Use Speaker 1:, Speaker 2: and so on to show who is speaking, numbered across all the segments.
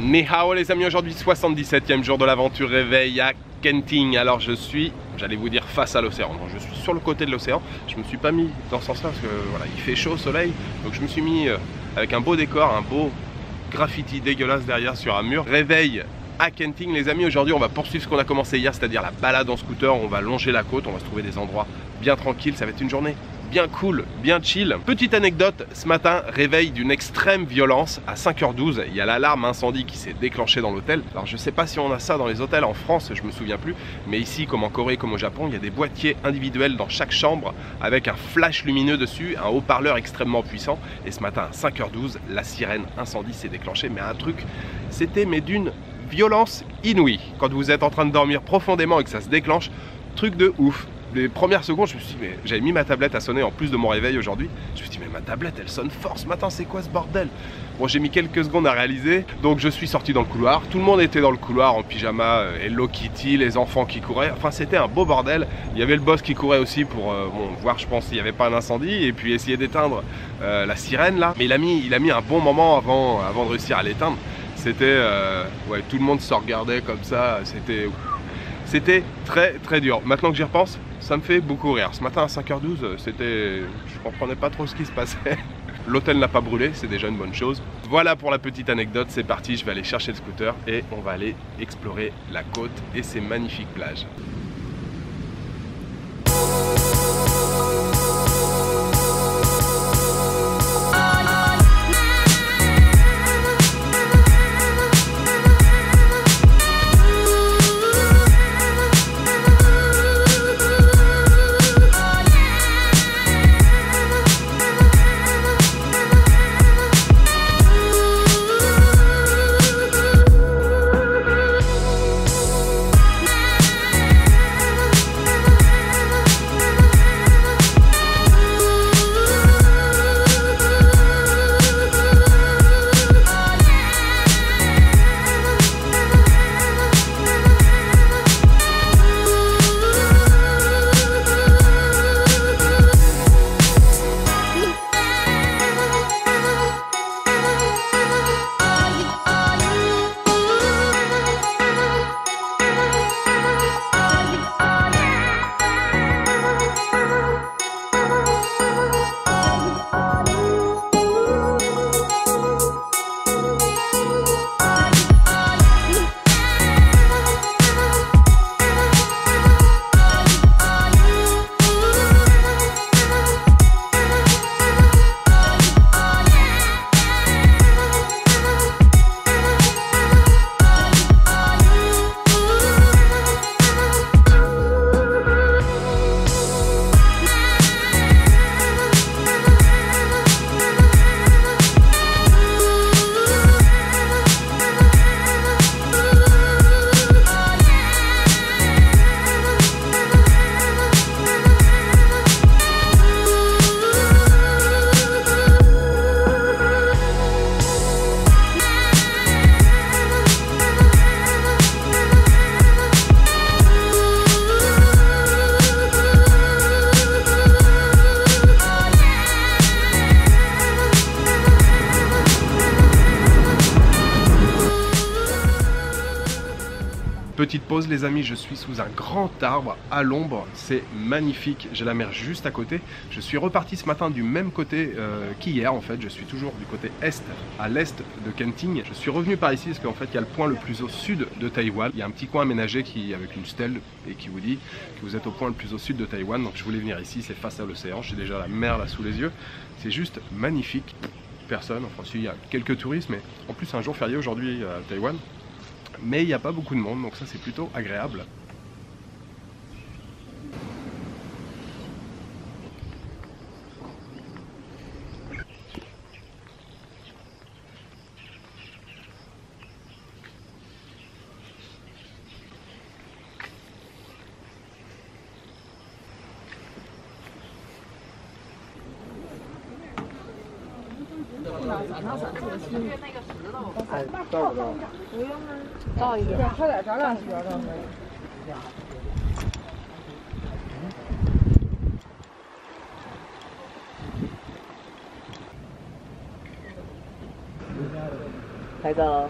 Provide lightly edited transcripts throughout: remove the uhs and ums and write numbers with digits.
Speaker 1: Ni hao les amis, aujourd'hui 77e jour de l'aventure réveil à Kenting. Alors je suis, j'allais vous dire face à l'océan, donc je suis sur le côté de l'océan. Je me suis pas mis dans ce sens là parce que voilà, il fait chaud, soleil, donc je me suis mis avec un beau décor, un beau graffiti dégueulasse derrière sur un mur. Réveil à Kenting les amis, aujourd'hui on va poursuivre ce qu'on a commencé hier, c'est-à-dire la balade en scooter. On va longer la côte, on va se trouver des endroits bien tranquilles, ça va être une journée bien cool, bien chill. Petite anecdote, ce matin, réveil d'une extrême violence à 5h12. Il y a l'alarme incendie qui s'est déclenchée dans l'hôtel. Alors je sais pas si on a ça dans les hôtels en France, je me souviens plus. Mais ici, comme en Corée, comme au Japon, il y a des boîtiers individuels dans chaque chambre avec un flash lumineux dessus, un haut-parleur extrêmement puissant. Et ce matin à 5h12, la sirène incendie s'est déclenchée. Mais un truc, c'était mais d'une violence inouïe. Quand vous êtes en train de dormir profondément et que ça se déclenche, truc de ouf. Les premières secondes, je me suis dit, mais j'avais mis ma tablette à sonner en plus de mon réveil aujourd'hui. Je me suis dit, mais ma tablette elle sonne fort ce matin, c'est quoi ce bordel? Bon, j'ai mis quelques secondes à réaliser, donc je suis sorti dans le couloir. Tout le monde était dans le couloir en pyjama, Hello Kitty, les enfants qui couraient. Enfin, c'était un beau bordel. Il y avait le boss qui courait aussi pour bon, voir, je pense, s'il n'y avait pas un incendie et puis essayer d'éteindre la sirène là. Mais il a mis un bon moment avant de réussir à l'éteindre. C'était, ouais, tout le monde se regardait comme ça. C'était très très dur. Maintenant que j'y repense, ça me fait beaucoup rire. Ce matin à 5h12, je comprenais pas trop ce qui se passait. L'hôtel n'a pas brûlé, c'est déjà une bonne chose. Voilà pour la petite anecdote, c'est parti, je vais aller chercher le scooter et on va aller explorer la côte et ses magnifiques plages. Petite pause les amis, je suis sous un grand arbre à l'ombre, c'est magnifique, j'ai la mer juste à côté. Je suis reparti ce matin du même côté qu'hier en fait, je suis toujours du côté est, à l'est de Kenting. Je suis revenu par ici parce qu'en fait il y a le point le plus au sud de Taïwan. Il y a un petit coin aménagé avec une stèle et qui vous dit que vous êtes au point le plus au sud de Taïwan. Donc je voulais venir ici, c'est face à l'océan, j'ai déjà la mer là sous les yeux. C'est juste magnifique, personne, enfin si il y a quelques touristes, mais en plus c'est un jour férié aujourd'hui à Taïwan. Mais il n'y a pas beaucoup de monde, donc ça c'est plutôt agréable.
Speaker 2: 哎，照不照？不用啊，照一个。对，快点，咱俩学着可以。拍照喽。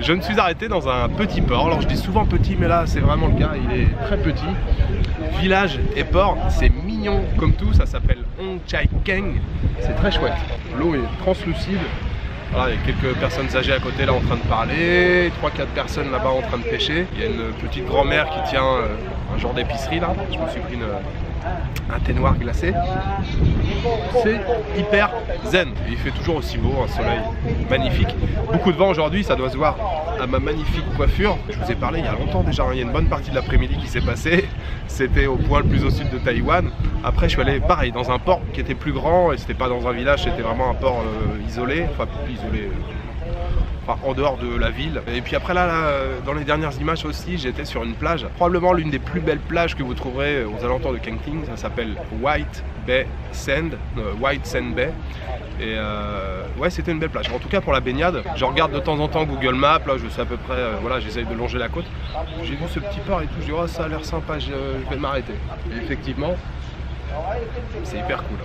Speaker 1: Je me suis arrêté dans un petit port. Alors je dis souvent petit, mais là c'est vraiment le cas, il est très petit. Village et port, c'est mignon comme tout, ça s'appelle Ong Chai Keng. C'est très chouette. L'eau est translucide. Voilà, il y a quelques personnes âgées à côté là en train de parler, 3-4 personnes là-bas en train de pêcher. Il y a une petite grand-mère qui tient un genre d'épicerie là. Je me suis pris un thé noir glacé. C'est hyper zen. Et il fait toujours aussi beau, un soleil magnifique. Beaucoup de vent aujourd'hui, ça doit se voir à ma magnifique coiffure. Je vous ai parlé il y a longtemps déjà, il y a une bonne partie de l'après-midi qui s'est passée. C'était au point le plus au sud de Taïwan. Après je suis allé pareil dans un port qui était plus grand et c'était pas dans un village, c'était vraiment un port isolé, enfin plus isolé. Enfin, en dehors de la ville. Et puis après là, dans les dernières images aussi, j'étais sur une plage, probablement l'une des plus belles plages que vous trouverez aux alentours de Kenting. Ça s'appelle White Sand Bay. Et ouais, c'était une belle plage. En tout cas pour la baignade, je regarde de temps en temps Google Maps, là je sais à peu près, voilà, j'essaye de longer la côte. J'ai vu ce petit port et tout, je dis oh ça a l'air sympa, je vais m'arrêter. Et effectivement, c'est hyper cool.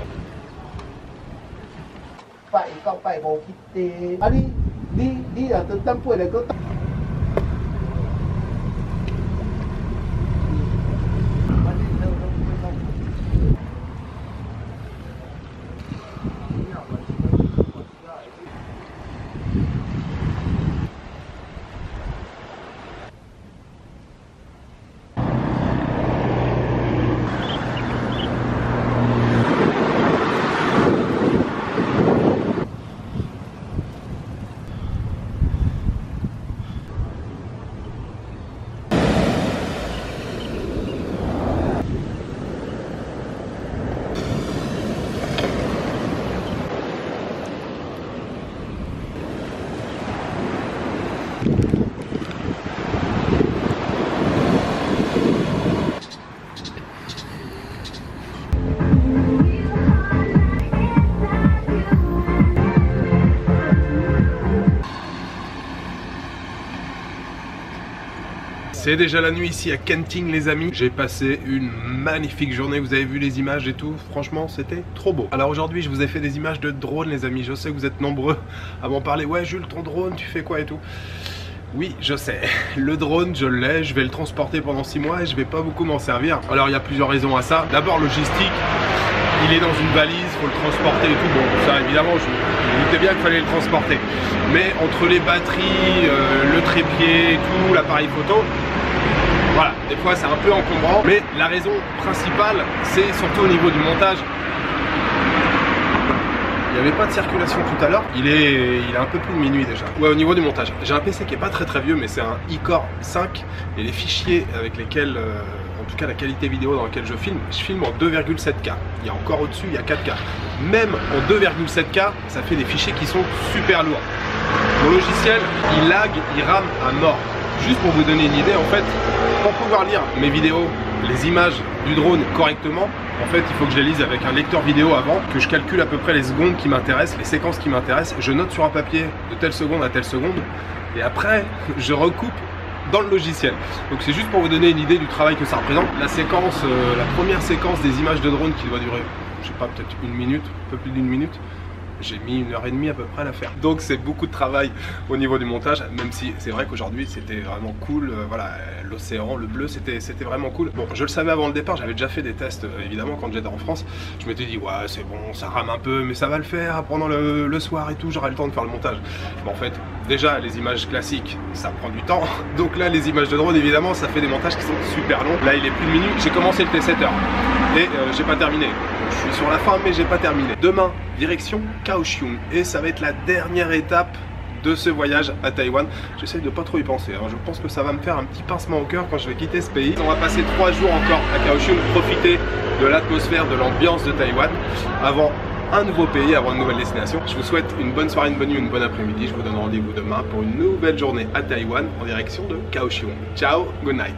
Speaker 1: C'est déjà la nuit ici à Kenting les amis. J'ai passé une magnifique journée, vous avez vu les images et tout, franchement c'était trop beau. Alors aujourd'hui je vous ai fait des images de drone les amis, je sais que vous êtes nombreux à m'en parler. Ouais Jules, ton drone tu fais quoi et tout. Oui je sais, le drone je l'ai, je vais le transporter pendant 6 mois et je vais pas beaucoup m'en servir. Alors il y a plusieurs raisons à ça. D'abord logistique, il est dans une valise, faut le transporter et tout. Bon ça évidemment je me doutais bien qu'il fallait le transporter. Mais entre les batteries, le trépied et tout, l'appareil photo, voilà, des fois c'est un peu encombrant, mais la raison principale c'est surtout au niveau du montage. Il n'y avait pas de circulation tout à l'heure, il est un peu plus de minuit déjà. Ouais, au niveau du montage, j'ai un PC qui est pas très vieux, mais c'est un iCore 5 et les fichiers avec lesquels, en tout cas la qualité vidéo dans laquelle je filme en 2,7K. Il y a encore au-dessus, il y a 4K. Même en 2,7K, ça fait des fichiers qui sont super lourds. Mon logiciel, il lag, il rame à mort. Juste pour vous donner une idée, en fait, pour pouvoir lire mes vidéos, les images du drone correctement, en fait, il faut que je les lise avec un lecteur vidéo avant, que je calcule à peu près les secondes qui m'intéressent, les séquences qui m'intéressent. Je note sur un papier de telle seconde à telle seconde, et après, je recoupe dans le logiciel. Donc c'est juste pour vous donner une idée du travail que ça représente. La séquence, la première séquence des images de drone qui doit durer, je sais pas, peut-être une minute, un peu plus d'une minute. J'ai mis 1h30 à peu près à la faire. Donc c'est beaucoup de travail au niveau du montage, même si c'est vrai qu'aujourd'hui c'était vraiment cool. Voilà, l'océan, le bleu, c'était vraiment cool. Bon, je le savais avant le départ, j'avais déjà fait des tests évidemment quand j'étais en France. Je m'étais dit ouais c'est bon, ça rame un peu, mais ça va le faire pendant le soir et tout, j'aurai le temps de faire le montage. Mais en fait, déjà les images classiques, ça prend du temps. Donc là les images de drone évidemment, ça fait des montages qui sont super longs. Là il est plus de minuit, j'ai commencé le T7h et j'ai pas terminé. Donc, je suis sur la fin mais j'ai pas terminé. Demain, direction Kaohsiung et ça va être la dernière étape de ce voyage à Taïwan. J'essaie de pas trop y penser, hein. Je pense que ça va me faire un petit pincement au cœur quand je vais quitter ce pays. On va passer 3 jours encore à Kaohsiung, profiter de l'atmosphère, de l'ambiance de Taïwan avant un nouveau pays, avant une nouvelle destination. Je vous souhaite une bonne soirée, une bonne nuit, une bonne après-midi. Je vous donne rendez-vous demain pour une nouvelle journée à Taïwan en direction de Kaohsiung. Ciao, good night.